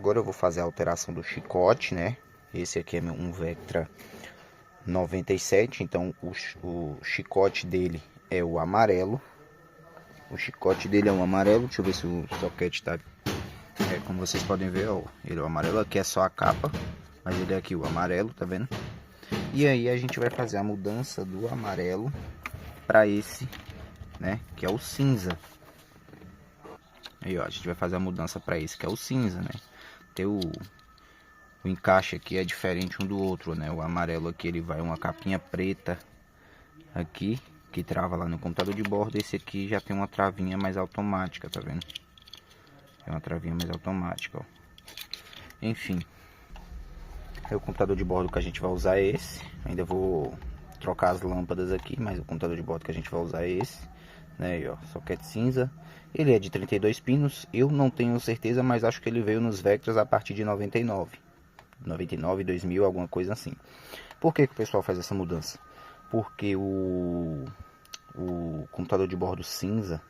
agora eu vou fazer a alteração do chicote, né? Esse aqui é um Vectra 97, então o chicote dele é o amarelo. O chicote dele é o amarelo, deixa eu ver se o soquete tá... como vocês podem ver, ó, ele é o amarelo, aqui é só a capa, mas ele é aqui o amarelo, tá vendo? E aí a gente vai fazer a mudança do amarelo para esse, né, que é o cinza. Aí ó, a gente vai fazer a mudança para esse que é o cinza, né? Tem o encaixe aqui é diferente um do outro, né? O amarelo aqui ele vai uma capinha preta aqui que trava lá no computador de bordo. Esse aqui já tem uma travinha mais automática, tá vendo? É uma travinha mais automática, ó. Enfim, o computador de bordo que a gente vai usar é esse. Ainda vou trocar as lâmpadas aqui, mas o computador de bordo que a gente vai usar é esse, né? E, ó, soquete cinza. Ele é de 32 pinos. Eu não tenho certeza, mas acho que ele veio nos Vectras a partir de 99, 2000, alguma coisa assim. Por que o pessoal faz essa mudança? Porque o computador de bordo cinza,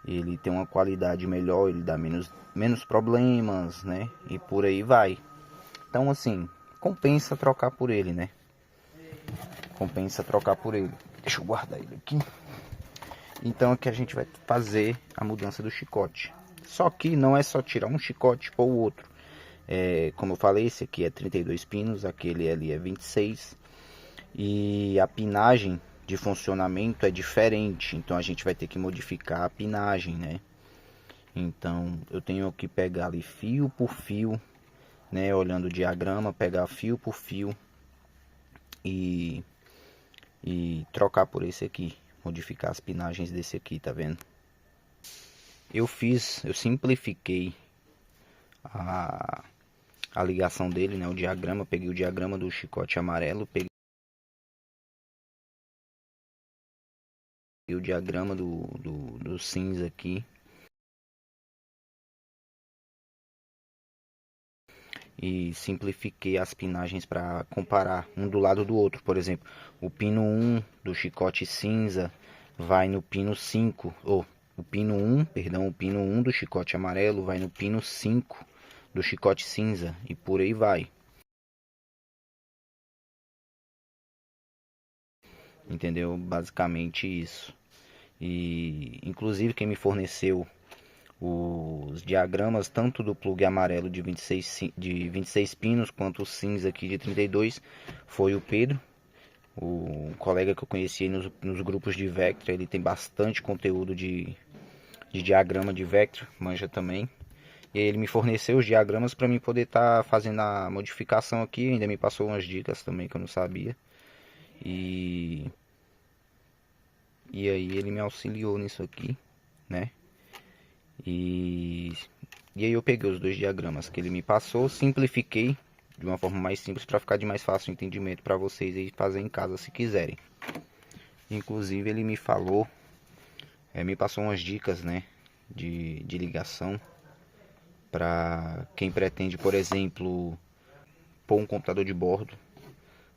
ele tem uma qualidade melhor, ele dá menos problemas, né? E por aí vai. Então assim, compensa trocar por ele, né? Compensa trocar por ele. Deixa eu guardar ele aqui. Então aqui a gente vai fazer a mudança do chicote. Só que não é só tirar um chicote ou o outro. Como eu falei, esse aqui é 32 pinos, aquele ali é 26. E a pinagem de funcionamento é diferente. Então a gente vai ter que modificar a pinagem, né? Então eu tenho que pegar ali fio por fio, né? Olhando o diagrama, pegar fio por fio e trocar por esse aqui. Modificar as pinagens desse aqui, tá vendo? Eu simplifiquei a ligação dele, né? O diagrama, peguei o diagrama do chicote amarelo, peguei o diagrama do cinza aqui. E simplifiquei as pinagens para comparar um do lado do outro. Por exemplo, o pino 1 do chicote cinza vai no pino 5, ou o pino 1, perdão, o pino 1 do chicote amarelo vai no pino 5 do chicote cinza e por aí vai. Entendeu? Basicamente isso. E inclusive quem me forneceu os diagramas tanto do plug amarelo de 26 pinos quanto o cinza aqui de 32 foi o Pedro, o colega que eu conheci nos grupos de Vectra. Ele tem bastante conteúdo de diagrama de Vectra, manja também. E ele me forneceu os diagramas para mim poder estar fazendo a modificação aqui. Ainda me passou umas dicas também que eu não sabia. E aí ele me auxiliou nisso aqui, né? E aí eu peguei os dois diagramas que ele me passou, simplifiquei de uma forma mais simples para ficar de mais fácil entendimento para vocês aí fazer em casa se quiserem. Inclusive ele me falou, me passou umas dicas, né, de ligação para quem pretende, por exemplo, pôr um computador de bordo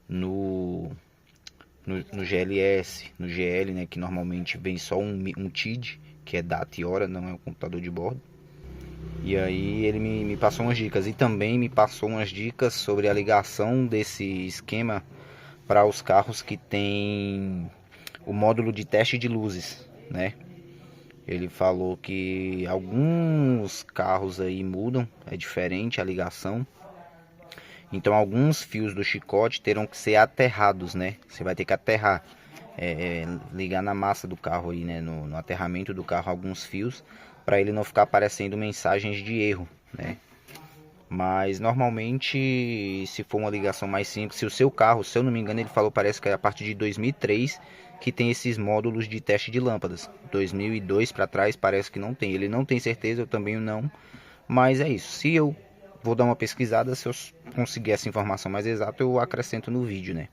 no GLS, no GL, né, que normalmente vem só um TID, que é data e hora, não é um computador de bordo. E aí ele me passou umas dicas e também me passou umas dicas sobre a ligação desse esquema para os carros que tem o módulo de teste de luzes, né? Ele falou que alguns carros aí mudam, é diferente a ligação. Então alguns fios do chicote terão que ser aterrados, né? Você vai ter que aterrar, ligar na massa do carro aí, né? No aterramento do carro alguns fios, para ele não ficar aparecendo mensagens de erro, né? Mas normalmente, se for uma ligação mais simples, se o seu carro, se eu não me engano, ele falou, parece que é a partir de 2003 que tem esses módulos de teste de lâmpadas. 2002 para trás parece que não tem. Ele não tem certeza, eu também não. Mas é isso. Se eu vou dar uma pesquisada, se eu conseguir essa informação mais exata, eu acrescento no vídeo, né?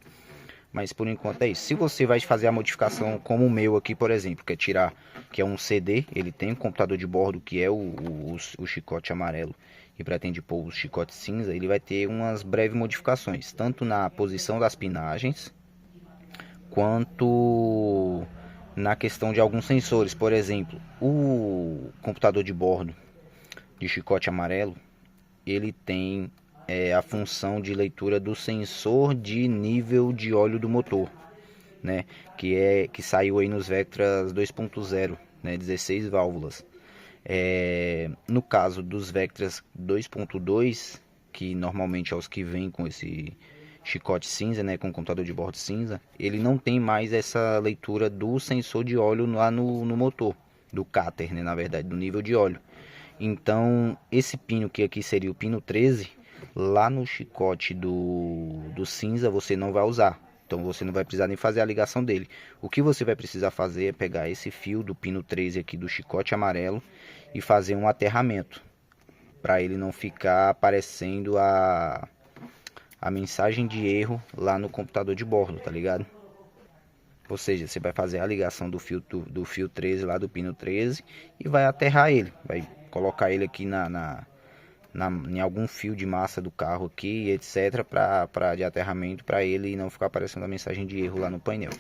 Mas por enquanto é isso. Se você vai fazer a modificação como o meu aqui, por exemplo, que é tirar, que é um CD, ele tem um computador de bordo que é o chicote amarelo e pretende pôr o chicote cinza, ele vai ter umas breves modificações, tanto na posição das pinagens, quanto na questão de alguns sensores. Por exemplo, o computador de bordo de chicote amarelo, ele tem a função de leitura do sensor de nível de óleo do motor, né? Que saiu aí nos Vectras 2.0, né? 16 válvulas. No caso dos Vectras 2.2, que normalmente é os que vêm com esse chicote cinza, né, com computador de bordo cinza, ele não tem mais essa leitura do sensor de óleo lá no motor, do cáter, né, na verdade, do nível de óleo. Então, esse pino que aqui seria o pino 13, lá no chicote do cinza você não vai usar. Então você não vai precisar nem fazer a ligação dele. O que você vai precisar fazer é pegar esse fio do pino 13 aqui do chicote amarelo e fazer um aterramento, para ele não ficar aparecendo a mensagem de erro lá no computador de bordo, tá ligado? Ou seja, você vai fazer a ligação do fio 13 lá do pino 13 e vai aterrar ele. Vai colocar ele aqui em algum fio de massa do carro aqui, etc, de aterramento, para ele não ficar aparecendo a mensagem de erro lá no painel.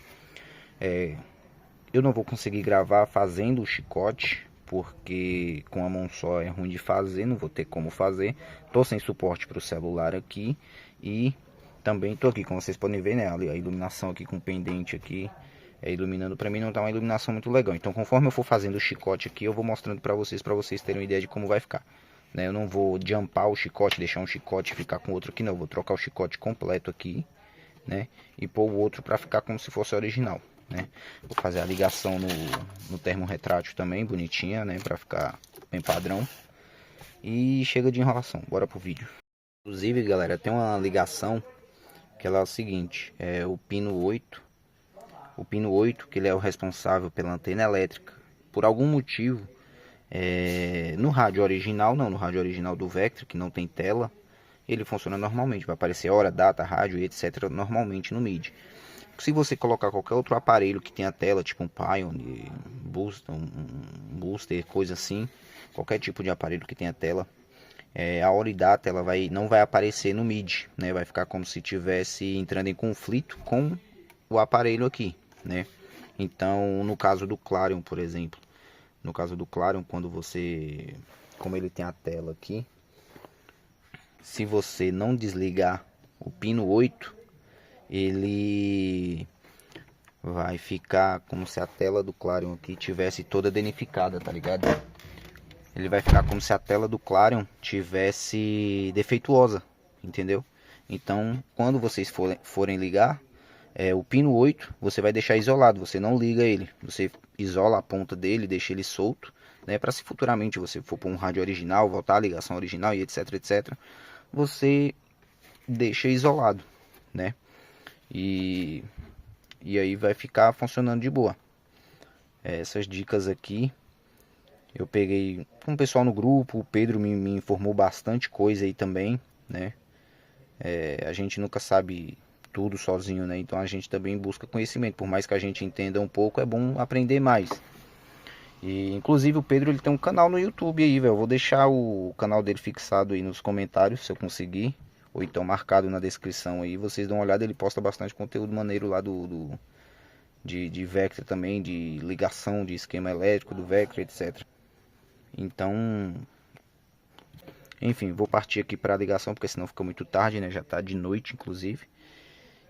Eu não vou conseguir gravar fazendo o chicote, porque com a mão só é ruim de fazer, não vou ter como fazer. Tô sem suporte para o celular aqui e também tô aqui, como vocês podem ver, né, a iluminação aqui com pendente aqui, iluminando para mim, não tá uma iluminação muito legal. Então, conforme eu for fazendo o chicote aqui, eu vou mostrando para vocês terem uma ideia de como vai ficar, né? Eu não vou jumpar o chicote, deixar um chicote e ficar com outro aqui, não. Eu vou trocar o chicote completo aqui, né, e pôr o outro para ficar como se fosse original, né? Vou fazer a ligação no termo retrátil também, bonitinha, né, para ficar bem padrão. E chega de enrolação, bora pro vídeo. Inclusive, galera, tem uma ligação que ela é o seguinte, o pino 8, que ele é o responsável pela antena elétrica. Por algum motivo, no rádio original, no rádio original do Vectra, que não tem tela, ele funciona normalmente, vai aparecer hora, data, rádio e etc normalmente no MIDI. Se você colocar qualquer outro aparelho que tenha tela, tipo um Pioneer, um Booster, coisa assim, qualquer tipo de aparelho que tenha tela, a hora e data ela não vai aparecer no MIDI, né? Vai ficar como se estivesse entrando em conflito com o aparelho aqui, né? Então, no caso do Clarion, por exemplo, como ele tem a tela aqui, se você não desligar o pino 8, ele vai ficar como se a tela do Clarion aqui tivesse toda danificada, tá ligado? Ele vai ficar como se a tela do Clarion tivesse defeituosa, entendeu? Então, quando vocês forem ligar, o pino 8, você vai deixar isolado, você não liga ele. Você isola a ponta dele, deixa ele solto, né? Para se futuramente você for para um rádio original, voltar à ligação original e etc, etc, você deixa isolado, né? E aí vai ficar funcionando de boa. Essas dicas aqui eu peguei com o pessoal no grupo, o Pedro me informou bastante coisa aí também, né? A gente nunca sabe tudo sozinho, né? Então a gente também busca conhecimento, por mais que a gente entenda um pouco, é bom aprender mais. E inclusive o Pedro, ele tem um canal no YouTube aí, velho. Eu vou deixar o canal dele fixado aí nos comentários, se eu conseguir, ou então marcado na descrição aí, vocês dão uma olhada. Ele posta bastante conteúdo maneiro lá de Vectra também, de ligação de esquema elétrico do Vectra, etc. Então, enfim, vou partir aqui para a ligação, porque senão fica muito tarde, né? Já tá de noite, inclusive.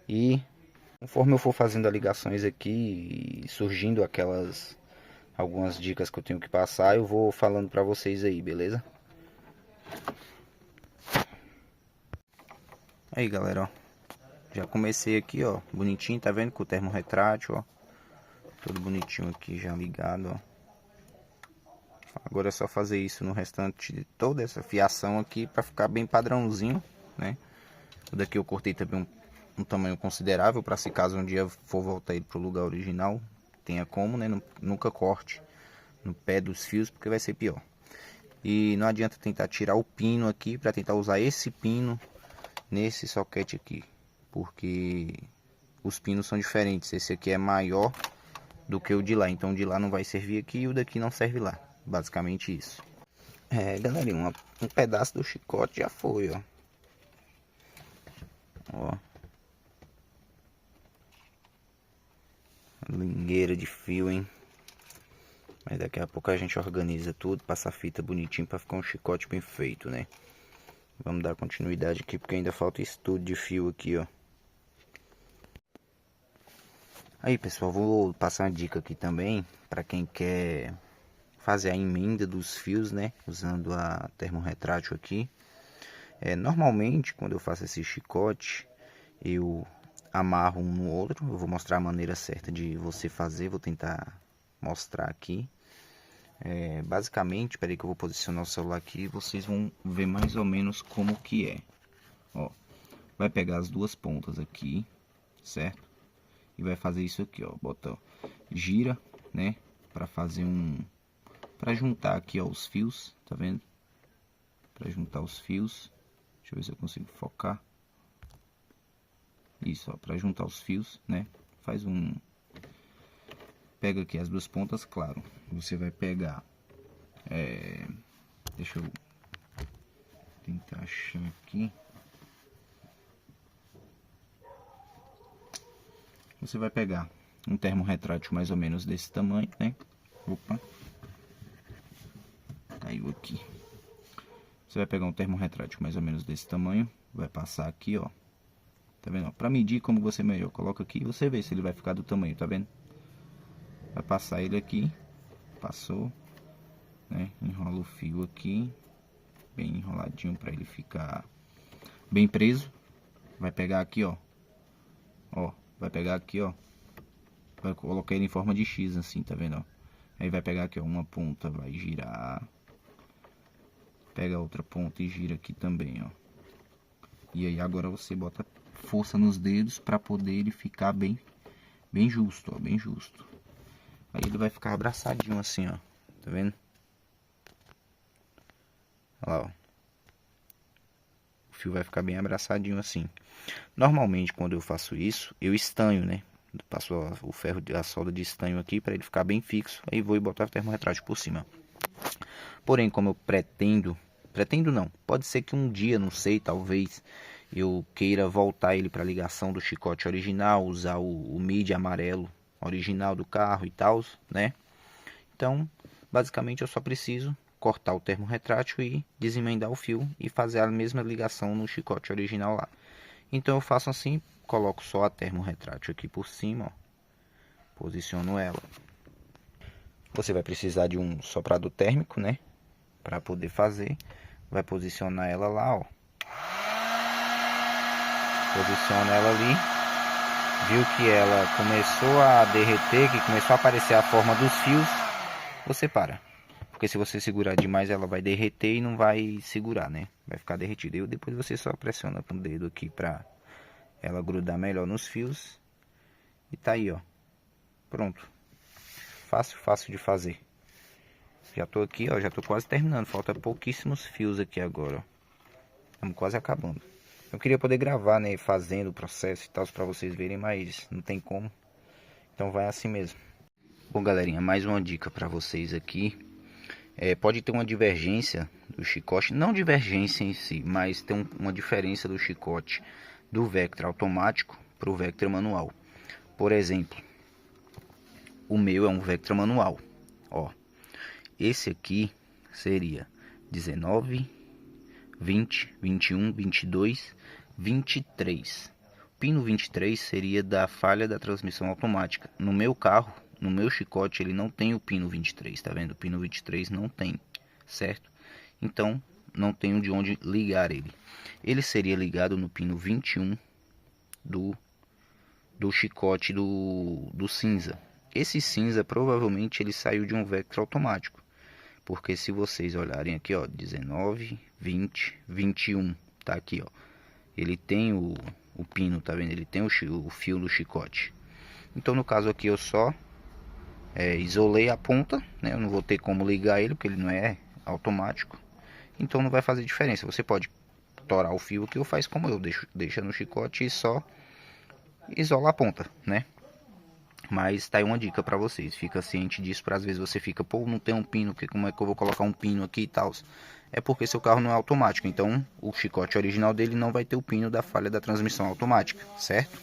E conforme eu for fazendo as ligações aqui e surgindo algumas dicas que eu tenho que passar, eu vou falando para vocês aí, beleza? Aí, galera, ó, já comecei aqui, ó, bonitinho, tá vendo? Com o termo retrátil, ó, todo bonitinho aqui já ligado, ó. Agora é só fazer isso no restante de toda essa fiação aqui para ficar bem padrãozinho, né? O daqui eu cortei também um tamanho considerável, para se caso um dia for voltar ele pro lugar original, tenha como, né? Nunca corte no pé dos fios, porque vai ser pior. E não adianta tentar tirar o pino aqui para tentar usar esse pino nesse soquete aqui, porque os pinos são diferentes. Esse aqui é maior do que o de lá, então o de lá não vai servir aqui e o daqui não serve lá. Basicamente isso. Galerinha, um pedaço do chicote já foi, ó. Ó. Lingueira de fio, hein? Mas daqui a pouco a gente organiza tudo, passa a fita bonitinho para ficar um chicote bem feito, né? Vamos dar continuidade aqui, porque ainda falta estudo de fio aqui, ó. Aí, pessoal, vou passar uma dica aqui também, para quem quer fazer a emenda dos fios, né, usando a termorretrátil aqui. Normalmente, quando eu faço esse chicote, eu amarro um no outro. Eu vou mostrar a maneira certa de você fazer, vou tentar mostrar aqui. Basicamente, peraí que eu vou posicionar o celular aqui e vocês vão ver mais ou menos como que é. Ó, vai pegar as duas pontas aqui, certo? E vai fazer isso aqui, ó, bota, gira, né, para fazer para juntar aqui, ó, os fios, tá vendo? Para juntar os fios. Deixa eu ver se eu consigo focar. Isso, ó, para juntar os fios, né? Faz pega aqui as duas pontas, claro. Você vai pegar, deixa eu tentar achar aqui. Você vai pegar um termorretrátil mais ou menos desse tamanho, né? Opa, caiu aqui. Você vai pegar um termorretrátil mais ou menos desse tamanho, vai passar aqui, ó. Tá vendo? Para medir como você melhor, coloca aqui e você vê se ele vai ficar do tamanho, tá vendo? Vai passar ele aqui, passou, né? Enrola o fio aqui, bem enroladinho para ele ficar bem preso. Vai pegar aqui, ó. Ó, vai pegar aqui, ó. Vai colocar ele em forma de X assim, tá vendo, ó? Aí vai pegar aqui, ó, uma ponta, vai girar. Pega a outra ponta e gira aqui também, ó. E aí agora você bota força nos dedos para poder ele ficar bem justo, ó, bem justo. Aí ele vai ficar abraçadinho assim, ó. Tá vendo? Olha lá, ó. O fio vai ficar bem abraçadinho assim. Normalmente quando eu faço isso, eu estanho, né? Passo o ferro, a solda de estanho aqui para ele ficar bem fixo. Aí vou e botar o termorretrátil por cima. Porém, como eu pretendo não, pode ser que um dia, não sei, talvez eu queira voltar ele para a ligação do chicote original, usar o MID amarelo original do carro e tal, né? Então, basicamente eu só preciso cortar o termorretrátil e desemendar o fio e fazer a mesma ligação no chicote original lá. Então eu faço assim, coloco só a termorretrátil aqui por cima, ó, posiciono ela. Você vai precisar de um soprador térmico, né, para poder fazer. Vai posicionar ela lá, ó. Posiciona ela ali. Viu que ela começou a derreter, que começou a aparecer a forma dos fios, você para. Porque se você segurar demais, ela vai derreter e não vai segurar, né? Vai ficar derretida. E depois você só pressiona com o dedo aqui pra ela grudar melhor nos fios. E tá aí, ó. Pronto. Fácil, fácil de fazer. Já tô aqui, ó. Já tô quase terminando. Falta pouquíssimos fios aqui agora, ó. Estamos quase acabando. Eu queria poder gravar, né? Fazendo o processo e tal, pra vocês verem, mas não tem como. Então vai assim mesmo. Bom, galerinha, mais uma dica pra vocês aqui. Pode ter uma divergência do chicote, não divergência em si, mas tem uma diferença do chicote do Vectra automático para o Vectra manual. Por exemplo, o meu é um Vectra manual, ó. Esse aqui seria 19, 20, 21, 22, 23. O pino 23 seria da falha da transmissão automática. No meu carro, no meu chicote, ele não tem o pino 23, tá vendo? O pino 23 não tem, certo? Então, não tenho de onde ligar ele. Ele seria ligado no pino 21 do chicote do cinza. Esse cinza, provavelmente, ele saiu de um Vectra automático. Porque se vocês olharem aqui, ó, 19, 20, 21, tá aqui, ó. Ele tem o pino, tá vendo? Ele tem o fio do chicote. Então, no caso aqui, eu só isolei a ponta, né? Eu não vou ter como ligar ele, porque ele não é automático. Então não vai fazer diferença. Você pode torar o fio aqui ou faz como eu, deixa no chicote e só isola a ponta, né? Mas tá aí uma dica pra vocês, fica ciente disso, para às vezes você fica, pô, não tem um pino, como é que eu vou colocar um pino aqui e tal? É porque seu carro não é automático, então o chicote original dele não vai ter o pino da falha da transmissão automática, certo?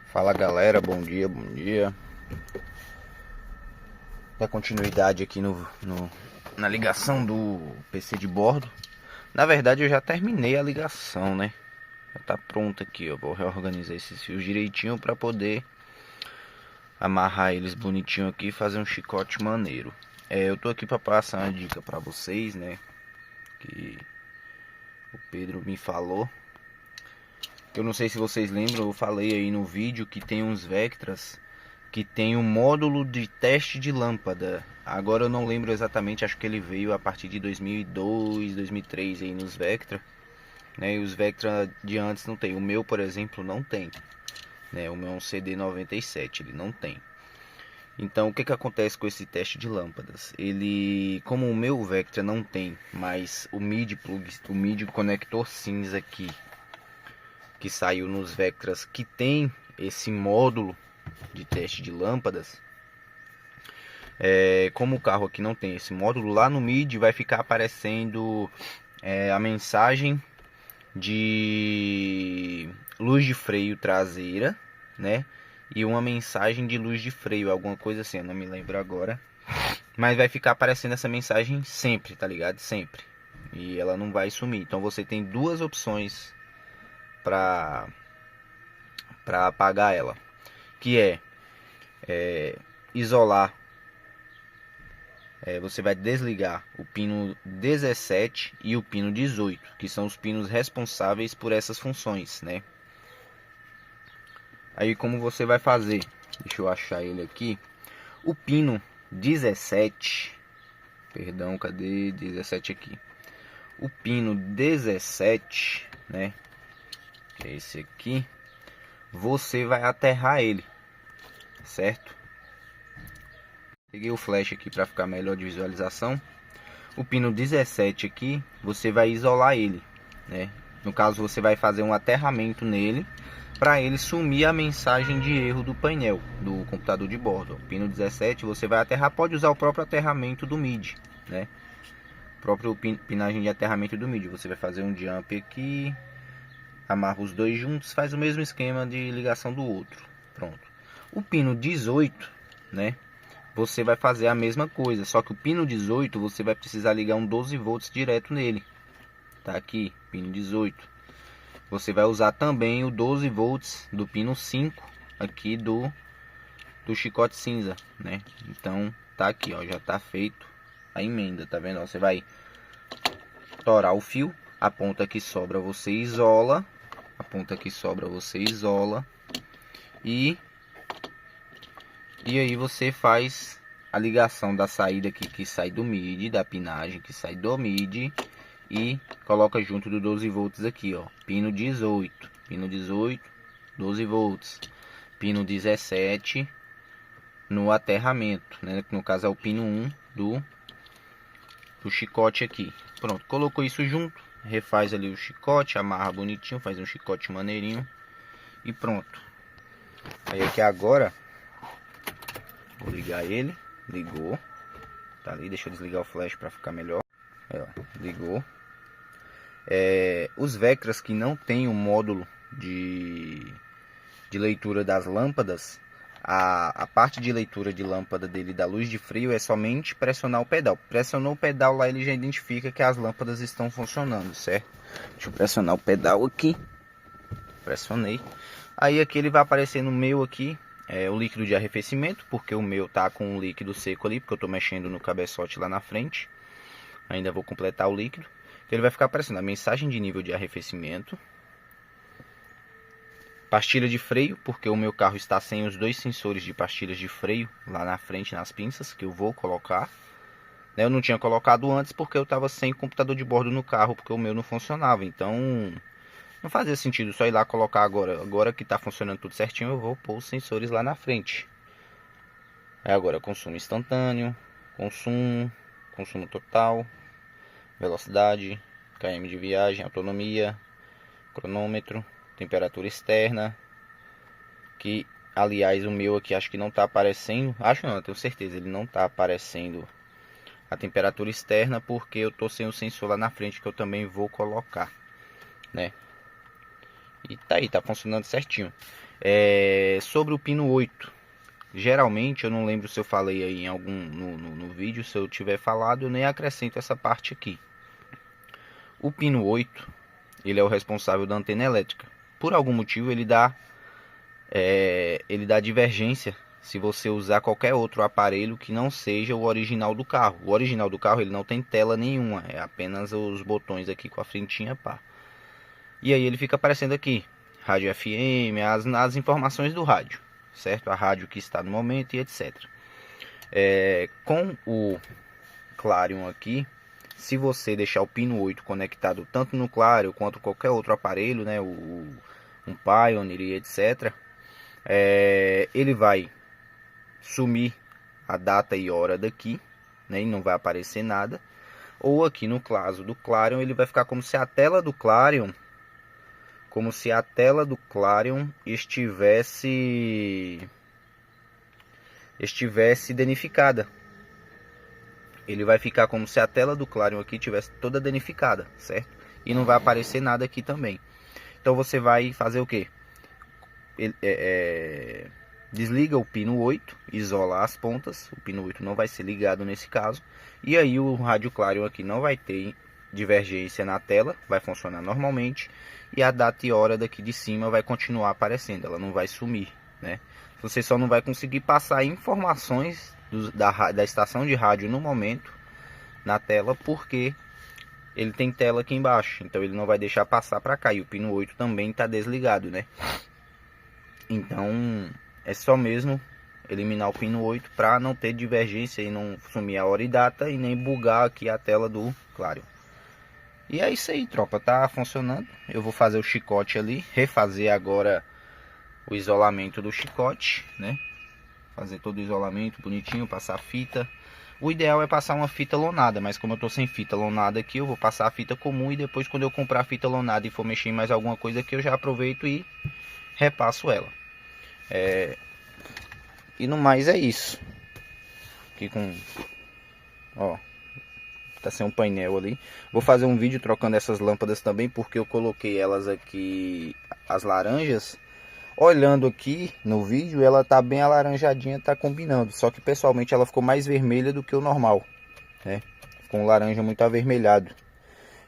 Fala galera, bom dia, bom dia. Dá continuidade aqui na ligação do PC de bordo. Na verdade eu já terminei a ligação, né? Já tá pronto aqui, eu vou reorganizar esses fios direitinho para poder amarrar eles bonitinho aqui e fazer um chicote maneiro. Eu tô aqui para passar uma dica para vocês, né? Que o Pedro me falou. Eu não sei se vocês lembram, eu falei aí no vídeo que tem uns Vectras que tem um módulo de teste de lâmpada. Agora eu não lembro exatamente, acho que ele veio a partir de 2002, 2003 aí nos Vectra, né? E os Vectra de antes não tem. O meu, por exemplo, não tem, né? O meu é um CD97, ele não tem. Então, o que acontece com esse teste de lâmpadas? Ele, como o meu Vectra não tem, mas o MIDI plug, o MIDI conector cinza aqui, que saiu nos Vectras, que tem esse módulo de teste de lâmpadas, como o carro aqui não tem esse módulo, lá no MIDI vai ficar aparecendo a mensagem de luz de freio traseira, né? E uma mensagem de luz de freio, alguma coisa assim, eu não me lembro agora. Mas vai ficar aparecendo essa mensagem sempre, tá ligado? Sempre. E ela não vai sumir. Então você tem duas opções para apagar ela, que isolar. Você vai desligar o pino 17 e o pino 18, que são os pinos responsáveis por essas funções, né? Aí como você vai fazer? Deixa eu achar ele aqui. O pino 17, perdão, cadê 17 aqui? O pino 17, né? Que é esse aqui. Você vai aterrar ele, certo? Peguei o flash aqui para ficar melhor de visualização. O pino 17 aqui, você vai isolar ele, né? No caso, você vai fazer um aterramento nele para ele sumir a mensagem de erro do painel do computador de bordo. O pino 17 você vai aterrar, pode usar o próprio aterramento do MIDI, né? O próprio pinagem de aterramento do MIDI. Você vai fazer um jump aqui, amarra os dois juntos, faz o mesmo esquema de ligação do outro. Pronto. O pino 18, né? Você vai fazer a mesma coisa, só que o pino 18 você vai precisar ligar um 12 volts direto nele. Tá aqui, pino 18. Você vai usar também o 12 volts do pino 5 aqui do chicote cinza, né? Então tá aqui, ó, já tá feito a emenda, tá vendo? Ó, você vai torar o fio, a ponta que sobra você isola, a ponta que sobra você isola e aí você faz a ligação da saída aqui que sai do MIDI, da pinagem que sai do MIDI, e coloca junto do 12 volts aqui, ó, pino 18, 12 volts, pino 17 no aterramento, né, que no caso é o pino 1 do chicote aqui. Pronto, colocou isso junto, refaz ali o chicote, amarra bonitinho, faz um chicote maneirinho e pronto. Aí aqui agora vou ligar ele, ligou, tá ali, deixa eu desligar o flash para ficar melhor. Aí, ó, ligou. Os Vectras que não tem o módulo de leitura das lâmpadas, a parte de leitura de lâmpada dele da luz de freio é somente pressionar o pedal. Pressionou o pedal lá, ele já identifica que as lâmpadas estão funcionando, certo? Deixa eu pressionar o pedal aqui. Pressionei. Aí aqui ele vai aparecer no meu aqui, o líquido de arrefecimento, porque o meu tá com um líquido seco ali, porque eu tô mexendo no cabeçote lá na frente. Ainda vou completar o líquido. Ele vai ficar aparecendo a mensagem de nível de arrefecimento, pastilha de freio, porque o meu carro está sem os dois sensores de pastilhas de freio lá na frente nas pinças, que eu vou colocar. Eu não tinha colocado antes porque eu estava sem computador de bordo no carro, porque o meu não funcionava, então não fazia sentido só ir lá colocar agora. Agora que está funcionando tudo certinho, eu vou pôr os sensores lá na frente. Agora consumo instantâneo, consumo total, velocidade, km de viagem, autonomia, cronômetro, temperatura externa, que aliás o meu aqui acho que não está aparecendo, acho não, eu tenho certeza, ele não está aparecendo a temperatura externa porque eu tô sem o sensor lá na frente que eu também vou colocar, né? E tá aí, tá funcionando certinho. Sobre o pino 8, geralmente eu não lembro se eu falei aí em algum no vídeo, se eu tiver falado eu nem acrescento essa parte aqui. O pino 8, ele é o responsável da antena elétrica. Por algum motivo ele dá divergência se você usar qualquer outro aparelho que não seja o original do carro. O original do carro ele não tem tela nenhuma, é apenas os botões aqui com a frentinha pá. E aí ele fica aparecendo aqui, rádio FM, as informações do rádio, certo? A rádio que está no momento e etc. Com o Clarion aqui, se você deixar o pino 8 conectado tanto no Clarion quanto qualquer outro aparelho, né, um Pioneer e etc., ele vai sumir a data e hora daqui, né, e não vai aparecer nada. Ou aqui no caso do Clarion, ele vai ficar como se a tela do Clarion estivesse danificada. Ele vai ficar como se a tela do Clarion aqui tivesse toda danificada, certo? E não vai aparecer nada aqui também. Então você vai fazer o que? Desliga o pino 8, isola as pontas. O pino 8 não vai ser ligado nesse caso. E aí o rádio Clarion aqui não vai ter divergência na tela, vai funcionar normalmente. E a data e hora daqui de cima vai continuar aparecendo, ela não vai sumir, né? Você só não vai conseguir passar informações da estação de rádio no momento na tela, porque ele tem tela aqui embaixo, então ele não vai deixar passar para cá. E o pino 8 também está desligado, né? Então é só mesmo eliminar o pino 8 para não ter divergência e não sumir a hora e data e nem bugar aqui a tela do Clarion. E é isso aí, tropa, tá funcionando. Eu vou fazer o chicote ali, refazer agora o isolamento do chicote, né? Fazer todo o isolamento bonitinho, passar fita. O ideal é passar uma fita lonada, mas como eu tô sem fita lonada aqui, eu vou passar a fita comum e depois quando eu comprar a fita lonada e for mexer em mais alguma coisa aqui, eu já aproveito e repasso ela. E no mais é isso. Aqui com... ó, tá sem um painel ali. Vou fazer um vídeo trocando essas lâmpadas também, porque eu coloquei elas aqui, as laranjas. Olhando aqui no vídeo, ela tá bem alaranjadinha, tá combinando. Só que pessoalmente ela ficou mais vermelha do que o normal, né? Ficou um laranja muito avermelhado.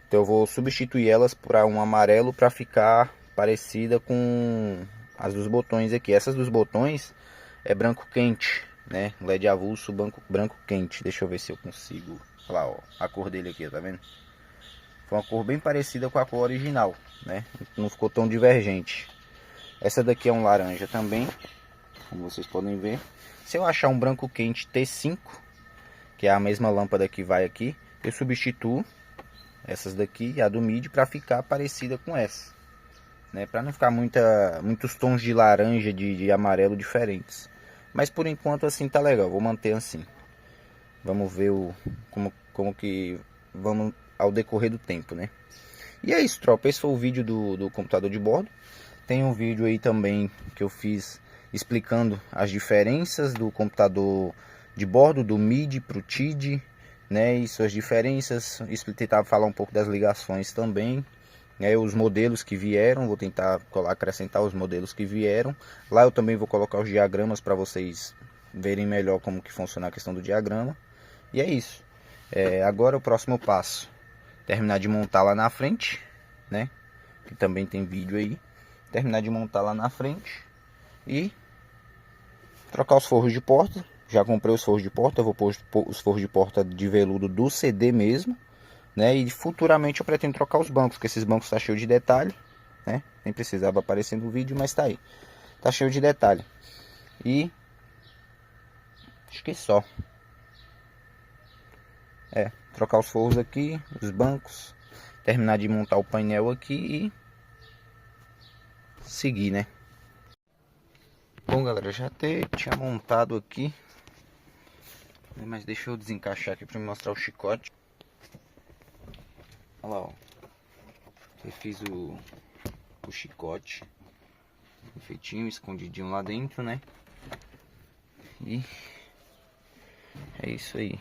Então eu vou substituir elas por um amarelo para ficar parecida com as dos botões aqui. Essas dos botões é branco quente, né? LED avulso, branco quente. Deixa eu ver se eu consigo. Olha lá, ó, a cor dele aqui, tá vendo? Foi uma cor bem parecida com a cor original, né? Não ficou tão divergente. Essa daqui é um laranja também, como vocês podem ver. Se eu achar um branco quente T5, que é a mesma lâmpada que vai aqui, eu substituo essas daqui, a do MIDI, para ficar parecida com essa, né? Para não ficar muitos tons de laranja, de amarelo diferentes. Mas por enquanto assim tá legal, vou manter assim. Vamos ver como que vamos ao decorrer do tempo, né? E é isso, tropa, esse foi o vídeo do computador de bordo. Tem um vídeo aí também que eu fiz explicando as diferenças do computador de bordo, do MIDI para o TID, né, e suas diferenças. Tentar falar um pouco das ligações também, né, os modelos que vieram. Vou tentar acrescentar os modelos que vieram. Lá eu também vou colocar os diagramas para vocês verem melhor como que funciona a questão do diagrama. E é isso. Agora o próximo passo, terminar de montar lá na frente, né, que também tem vídeo aí. Terminar de montar lá na frente e trocar os forros de porta. Já comprei os forros de porta, eu vou pôr os forros de porta de veludo do CD mesmo, né? E futuramente eu pretendo trocar os bancos, porque esses bancos tá cheio de detalhe, né? Nem precisava aparecer no vídeo, mas tá aí. Tá cheio de detalhe. E acho que só. Trocar os forros aqui, os bancos, terminar de montar o painel aqui e seguir, né? Bom, galera, já tinha montado aqui, mas deixa eu desencaixar aqui para mostrar o chicote. Olha lá, ó. Eu fiz o chicote feitinho, escondidinho lá dentro, né? E é isso aí.